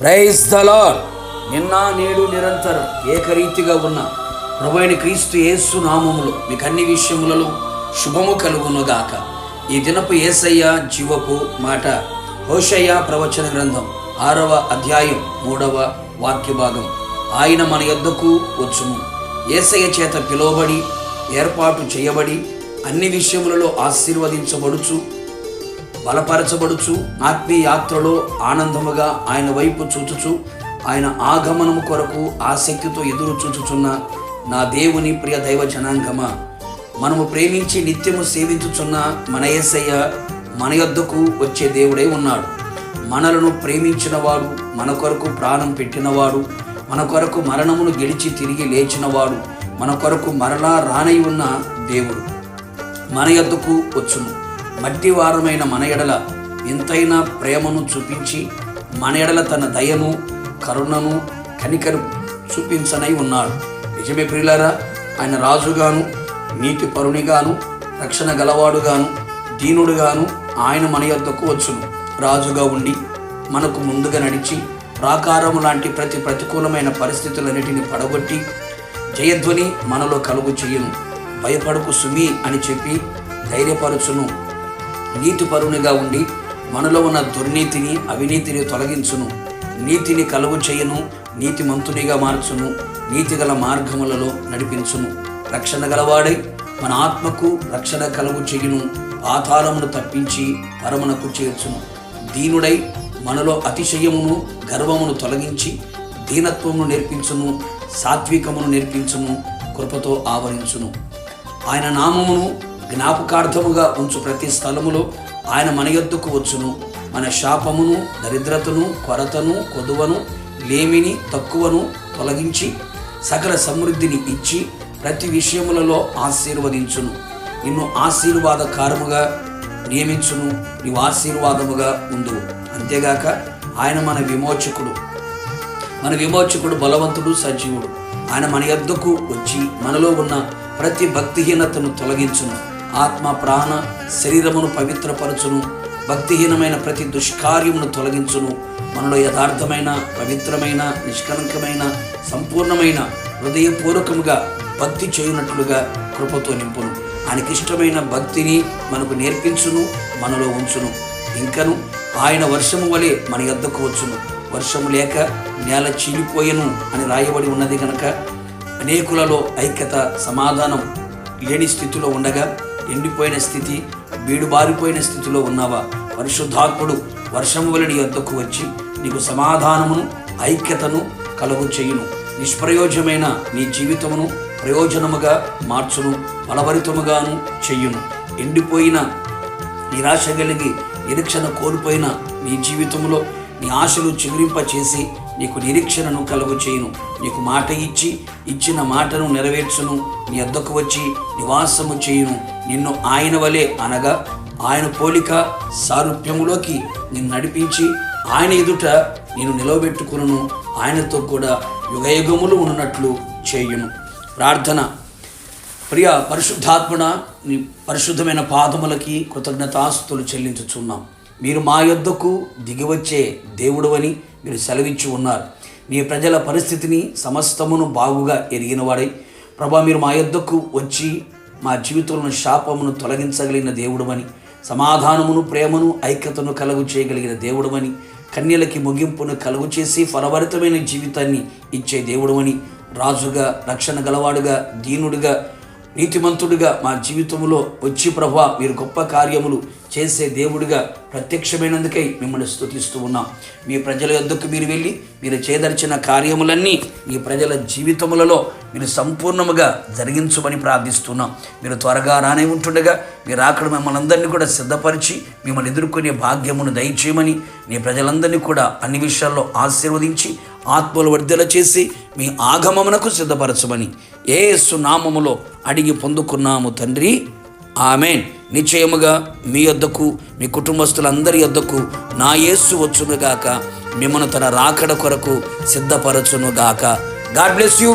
Praise the lord. నిన్న నేడు నిరంతరం ఏకరీతిగా ఉన్న ప్రభువైన క్రీస్తు యేసు నామములో మీకు అన్ని విషయములలో శుభము కలుగునుగాక. ఈ దినపు యేసయ్య జీవపు మాట హోషేయ ప్రవచన గ్రంథం 6వ అధ్యాయం 3వ వాక్య భాగం. ఆయన మన యొద్దకు వచ్చును. యేసయ్య చేత పిలువబడి ఏర్పాటు చేయబడి అన్ని విషయములలో ఆశీర్వదించబడుచు బలపరచబడుచు ఆత్మీయ యాత్రలో ఆనందముగా ఆయన వైపు చూచుచు ఆయన ఆగమనము కొరకు ఆసక్తితో ఎదురు చూచుచున్న నా దేవుని ప్రియ దైవ జనాంగమా, మనము ప్రేమించి నిత్యము సేవించుచున్న మన యేసయ్య మన యొద్దకు వచ్చే దేవుడై ఉన్నాడు. మనలను ప్రేమించినవాడు, మన కొరకు ప్రాణం పెట్టినవాడు, మన కొరకు మరణమును గెలిచి తిరిగి లేచినవాడు, మన కొరకు మరలా రానై ఉన్న దేవుడు మన యొద్దకు వచ్చును. మట్టివారమైన మన ఎడల ఎంతైనా ప్రేమను చూపించి మన ఎడల తన దయను కరుణను కనికరు చూపించనై ఉన్నాడు. నిజమే ప్రియులారా, ఆయన రాజుగాను నీతి పరునిగాను రక్షణ గలవాడుగాను దీనుడుగాను ఆయన మన యొద్దకు వచ్చును. రాజుగా ఉండి మనకు ముందుగా నడిచి ప్రాకారము లాంటి ప్రతికూలమైన పరిస్థితులన్నిటిని పడగొట్టి జయధ్వని మనలో కలుగు చేయును. భయపడకు సుమి అని చెప్పి ధైర్యపరచును. నీతిపరునిగా ఉండి మనలో ఉన్న దుర్నీతిని అవినీతిని తొలగించును. నీతిని కలుగు చేయను, నీతిమంతునిగా మార్చును, నీతిగల మార్గములలో నడిపించును. రక్షణ గలవాడై మన ఆత్మకు రక్షణ కలుగు చేయును. పాతాళమును తప్పించి పరమునకు చేర్చును. దీనుడై మనలో అతిశయమును గర్వమును తొలగించి దీనత్వమును నేర్పించును, సాత్వికమును నేర్పించును, కృపతో ఆవరించును. ఆయన నామమును జ్ఞాపకార్థముగా ఉంచు ప్రతి స్థలములో ఆయన మన యొద్దకు వచ్చును. మన శాపమును దరిద్రతను కొరతను కొదువను లేమిని తక్కువను తొలగించి సకల సమృద్ధిని ఇచ్చి ప్రతి విషయములలో ఆశీర్వదించును. నిన్ను ఆశీర్వాదకారముగా నియమించును. నీవు ఆశీర్వాదముగా ఉండు. అంతేగాక ఆయన మన విమోచకుడు బలవంతుడు సజీవుడు. ఆయన మన యొద్దకు వచ్చి మనలో ఉన్న ప్రతి భక్తిహీనతను తొలగించును. ఆత్మ ప్రాణ శరీరమును పవిత్రపరచును. భక్తిహీనమైన ప్రతి దుష్కార్యమును తొలగించును. మనలో యథార్థమైన పవిత్రమైన నిష్కలంకమైన సంపూర్ణమైన హృదయపూర్వకముగా భక్తి చేయునట్లుగా కృపతో నింపును. ఆయనకిష్టమైన భక్తిని మనకు నేర్పించును, మనలో ఉంచును. ఇంకను ఆయన వర్షము వలె మన యొద్దకు వచ్చును. వర్షము లేక నేల చీలిపోయెను అని రాయబడి ఉన్నది కనుక అనేకులలో ఐక్యత సమాధానం లేని స్థితిలో ఉండగా ఎండిపోయిన స్థితి బీడుబారిపోయిన స్థితిలో ఉన్నావా? పరిశుద్ధాత్ముడు వర్షము వలె నీ యొద్దకు వచ్చి నీకు సమాధానమును ఐక్యతను కలుగు చేయును. నిష్ప్రయోజనమైన నీ జీవితమును ప్రయోజనముగా మార్చును, బలభరితముగాను చెయ్యును. ఎండిపోయిన నిరాశ కలిగి నిరీక్షణ కోల్పోయిన నీ జీవితంలో నీ ఆశలు చిగురింపచేసి నీకు నిరీక్షణను కలుగు చేయును. నీకు మాట ఇచ్చి ఇచ్చిన మాటను నెరవేర్చును. నీ వద్దకు వచ్చి నివాసము చేయును. నిన్ను ఆయన వలె అనగా ఆయన పోలిక సారూప్యములోకి నిన్ను నడిపించి ఆయన ఎదుట నేను నిలవబెట్టుకును. ఆయనతో కూడా యుగయుగములు ఉన్నట్లు చేయును. ప్రార్థన. ప్రియ పరిశుద్ధాత్మన, నీ పరిశుద్ధమైన పాదములకి కృతజ్ఞతాస్తుతులు చెల్లించుచున్నాం. మీరు మా యొద్దకు దిగివచ్చే దేవుడు అని మీరు సెలవిచ్చి ఉన్నారు. నీ ప్రజల పరిస్థితిని సమస్తమును బాగుగా ఎరిగినవాడై ప్రభా, మీరు మా యొద్దకు వచ్చి మా జీవితంలో శాపమును తొలగించగలిగిన దేవుడమని, సమాధానమును ప్రేమను ఐక్యతను కలుగు చేయగలిగిన దేవుడమని, కన్యలకి ముగింపును కలుగు చేసి ఫలభరితమైన జీవితాన్ని ఇచ్చే దేవుడమని, రాజుగా రక్షణ గలవాడుగా దీనుడిగా నీతిమంతుడిగా మా జీవితంలో వచ్చి ప్రభా మీరు గొప్ప కార్యములు చేసే దేవుడిగా ప్రత్యక్షమైనందుకై మిమ్మల్ని స్తుతిస్తూ ఉన్నాం. మీ ప్రజల యొద్దకు మీరు వెళ్ళి మీరు చేదర్చిన కార్యములన్నీ మీ ప్రజల జీవితములలో మీరు సంపూర్ణముగా జరిగించమని ప్రార్థిస్తున్నాం. మీరు త్వరగా రానే ఉంటుండగా మీరు అక్కడ మిమ్మల్ని అందరినీ కూడా సిద్ధపరిచి మిమ్మల్ని ఎదుర్కొనే భాగ్యమును దయచేయమని, నీ ప్రజలందరినీ కూడా అన్ని విషయాల్లో ఆశీర్వదించి ఆత్మలు వర్ధల చేసి మీ ఆగమమునకు సిద్ధపరచమని యేసు నామములో అడిగి పొందుకున్నాము తండ్రి, ఆమేన్. నిశ్చయముగా మీ యొద్దకు మీ కుటుంబస్తులందరి యొద్దకు నా యేసు వచ్చునుగాక, మిమ్మల్ని తన రాకడ కొరకు సిద్ధపరచునుగాక. God bless you.